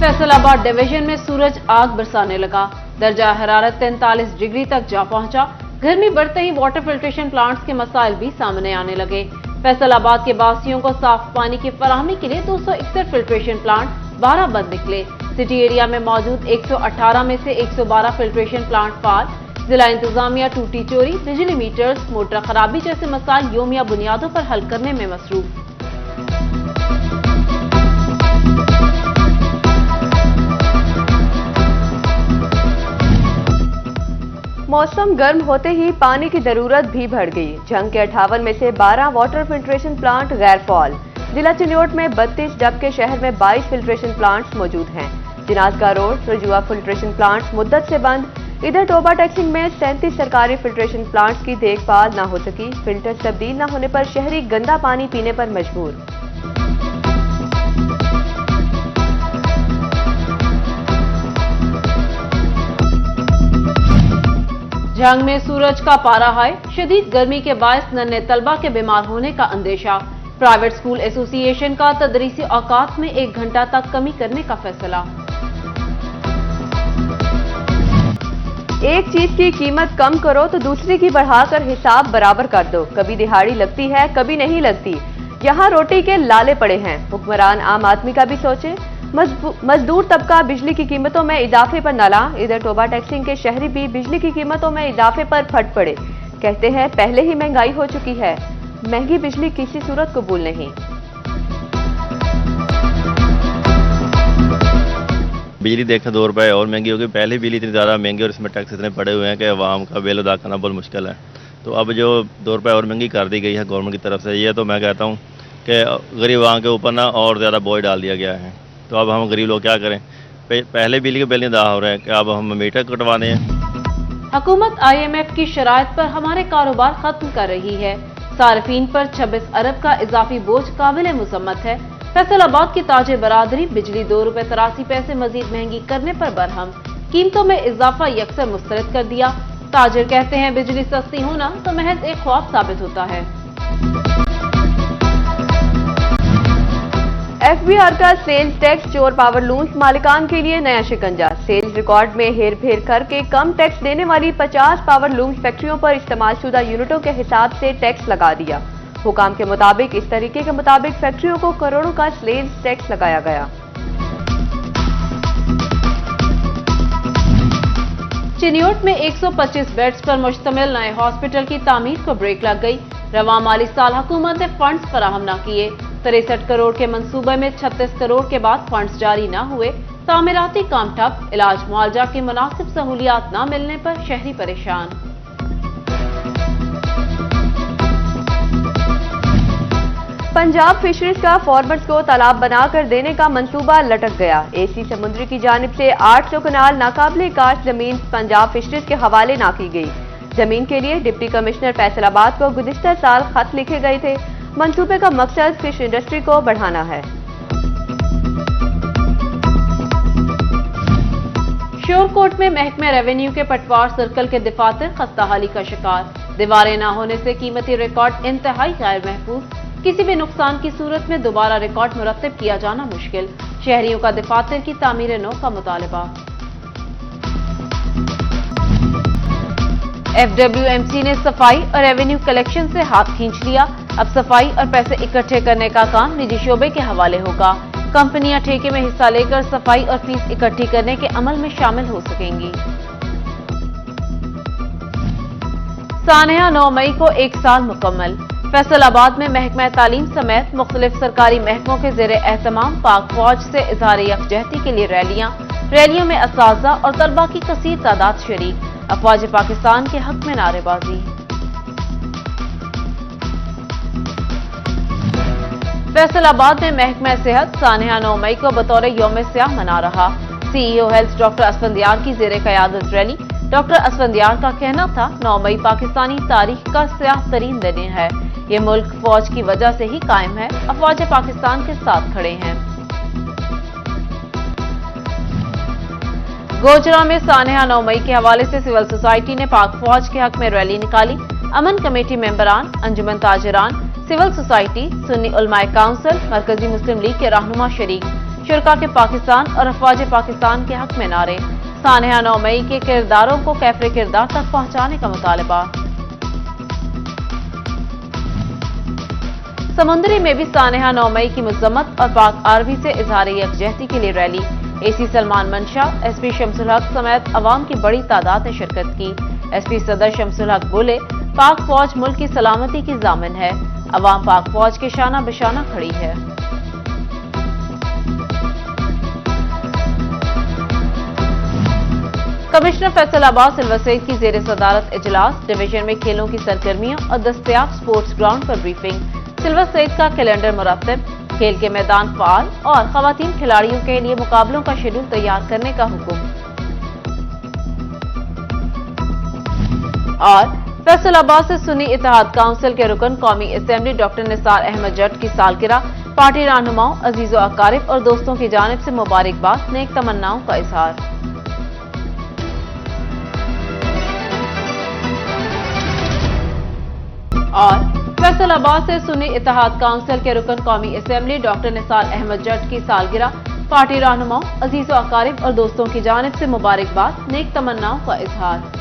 Faisalabad division में सूरज आग बरसाने लगा। दर्जा हरारत 43 डिग्री तक जा पहुंचा। गर्मी बढ़ते ही वाटर फिल्ट्रेशन प्लांट्स के मसाइल भी सामने आने लगे। फैसलाबाद के वासियों को साफ पानी की फराहमी के लिए 261 फिल्ट्रेशन प्लांट 12 बंद निकले। सिटी एरिया में मौजूद 118 में से 112 फिल्ट्रेशन प्लांट फाल। जिला इंतजामिया टूटी चोरी, बिजली मीटर्स, मोटर खराबी जैसे मसाइल योमिया बुनियादों पर हल करने में मसरूफ। मौसम गर्म होते ही पानी की जरूरत भी बढ़ गई। जंग के 58 में से 12 वाटर फिल्ट्रेशन प्लांट गैर फाल। जिला चिन्योट में 32 जबकि शहर में 22 फिल्ट्रेशन प्लांट्स मौजूद हैं। जिनाजगा रोड रजुआ फिल्ट्रेशन प्लांट्स मुद्दत से बंद। इधर टोबा टैक्सिंग में 37 सरकारी फिल्ट्रेशन प्लांट्स की देखभाल न हो सकी। फिल्टर तब्दील न होने पर शहरी गंदा पानी पीने पर मजबूर। जंग में सूरज का पारा हाई। शदीद गर्मी के बायस नन्हे तलबा के बीमार होने का अंदेशा। प्राइवेट स्कूल एसोसिएशन का तदरीसी औकात में 1 घंटा तक कमी करने का फैसला। एक चीज की कीमत कम करो तो दूसरी की बढ़ाकर हिसाब बराबर कर दो। कभी दिहाड़ी लगती है, कभी नहीं लगती। यहाँ रोटी के लाले पड़े हैं। हुक्मरान आम आदमी का भी सोचे। मजदूर तबका बिजली की कीमतों में इजाफे पर नाला। इधर टोबा टैक्सिंग के शहरी भी बिजली की कीमतों में इजाफे पर फट पड़े। कहते हैं पहले ही महंगाई हो चुकी है, महंगी बिजली किसी सूरत कबूल नहीं। बिजली देखा 2 रुपए और महंगी हो गई। पहले बिजली इतनी ज़्यादा महंगी और इसमें टैक्स इतने पड़े हुए हैं कि आवाम का बिल अदा करना बहुत मुश्किल है। तो अब जो 2 रुपए और महंगी कर दी गई है गवर्नमेंट की तरफ से, ये तो मैं कहता हूँ कि गरीब आवाम के ऊपर ना और ज़्यादा बोझ डाल दिया गया है। तो अब हम गरीब लोग क्या करें? पहले बिजली के बिल नहीं अदा हो रहे हैं कि अब हम मीटर कटवाने हैं। हुकूमत IMF की शराइत पर हमारे कारोबार खत्म कर रही है। सार्फिन पर 26 अरब का इजाफी बोझ काबिल मुसम्मत है। फैसलाबाद की ताजे बरादरी बिजली 2 रुपए 83 पैसे मजीद महंगी करने पर बरहम। कीमतों में इजाफा यकसर मुस्तरद कर दिया। ताजिर कहते हैं बिजली सस्ती होना तो महज एक ख्वाब साबित होता है। FBR का सेल्स टैक्स चोर पावर लूम्स मालिकान के लिए नया शिकंजा। सेल्स रिकॉर्ड में हेर फेर करके कम टैक्स देने वाली 50 पावर लूम्स फैक्ट्रियों पर इस्तेमालशुदा यूनिटों के हिसाब से टैक्स लगा दिया। हुकाम के मुताबिक इस तरीके के मुताबिक फैक्ट्रियों को करोड़ों का सेल्स टैक्स लगाया गया। चिन्योट में 125 बेड्स पर मुश्तमिल नए हॉस्पिटल की तामीर को ब्रेक लग गई। रवां माली साल हुकूमत ने फंड्स फराहम न किए। 63 करोड़ के मंसूबे में 36 करोड़ के बाद फंड्स जारी न हुए। तामीराती काम ठप। इलाज मुआवजा की मुनासिब सहूलियात न मिलने पर शहरी परेशान। पंजाब फिशरीज का फॉर्मर्स को तालाब बनाकर देने का मंसूबा लटक गया। AC समुद्री की जानिब से 800 कनाल नाकाबिले काश जमीन पंजाब फिशरीज के हवाले ना की गई। जमीन के लिए डिप्टी कमिश्नर फैसलाबाद को गुज़िश्ता साल खत लिखे गए थे। मंसूबे का मकसद फिश इंडस्ट्री को बढ़ाना है। श्योरकोट में महकमे रेवेन्यू के पटवार सर्कल के दफातर खस्ताहाली का शिकार। दीवारें न होने से कीमती रिकॉर्ड इंतहाई गैर महफूज। किसी भी नुकसान की सूरत में दोबारा रिकॉर्ड मुरत्तब किया जाना मुश्किल। शहरियों का दफातर की तामीर नौ का मुतालबा। FWMC ने सफाई और रेवेन्यू कलेक्शन से हाथ खींच लिया। अब सफाई और पैसे इकट्ठे करने का काम निजी शोबे के हवाले होगा। कंपनियां ठेके में हिस्सा लेकर सफाई और फीस इकट्ठी करने के अमल में शामिल हो सकेंगी। सानिया 9 मई को 1 साल मुकम्मल। फैसलाबाद में महकमा तालीम समेत मुख्तलिफ सरकारी महकमों के ज़ेरे एहतमाम पाक फौज से इजहार यकजहती के लिए रैलियों में असातिज़ा और तलबा की कसीर तादाद शरीक। अफवाज पाकिस्तान के हक में नारेबाजी। फैसलाबाद में महकमा सेहत सानिया 9 मई को बतौर यौम स्याह मना रहा। CEO हेल्थ डॉक्टर असफंदियार की ज़ेरे क़यादत रैली। डॉक्टर असफंदियार का कहना था 9 मई पाकिस्तानी तारीख का स्याह तरीन दिन है। ये मुल्क फौज की वजह से ही कायम है। अफवाज पाकिस्तान के साथ खड़े हैं। गोजरा में सानिया 9 मई के हवाले से सिविल सोसाइटी ने पाक फौज के हक में रैली निकाली। अमन कमेटी मेंबरान, अंजुमन ताजरान, सिविल सोसाइटी, सुन्नी उलमाए काउंसिल, मरकजी मुस्लिम लीग के रहनुमा शरीक। शुरका के पाकिस्तान और अफवाज पाकिस्तान के हक में नारे, सानहा 9 मई के किरदारों को कैफरे किरदार तक पहुंचाने का मुतालबा। समुद्री में भी सानहा 9 मई की मजम्मत और पाक आर्मी से इजहार यकजहती के लिए रैली। एसी सलमान मंशा, एसपी शमसुल हक समेत अवाम की बड़ी तादाद ने शिरकत की। एसपी सदर शमसुल हक बोले, पाक फौज मुल्क की सलामती की जामिन है, अवाम पाक फौज के शाना बिशाना खड़ी है। कमिश्नर फैसलाबाद सिल्वर सईद की जेर सदारत इजलास, डिवीजन में खेलों की सरगर्मियों और दस्तयाब स्पोर्ट्स ग्राउंड पर ब्रीफिंग। सिल्वर सईद का कैलेंडर मुरतब, खेल के मैदान फाल और खवातीन खिलाड़ियों के लिए मुकाबलों का शेड्यूल तैयार करने का हुक्म। और फैसलाबाद से सुन्नी इत्तेहाद काउंसिल के रुकन कौमी असेंबली डॉक्टर निसार अहमद जट की सालगिरह, पार्टी रहनुमाओं, अजीजों अकारिब और दोस्तों की जानिब से मुबारकबाद, नेक तमन्नाओं का इजहार। और फैसलाबाद से सुन्नी इत्तेहाद काउंसिल के रुकन कौमी असेंबली डॉक्टर निसार अहमद जट की सालगिरह, पार्टी रहनुमाओं, अजीजों अकारिब और दोस्तों की जानिब से मुबारकबाद, नेक तमन्नाओं का इजहार।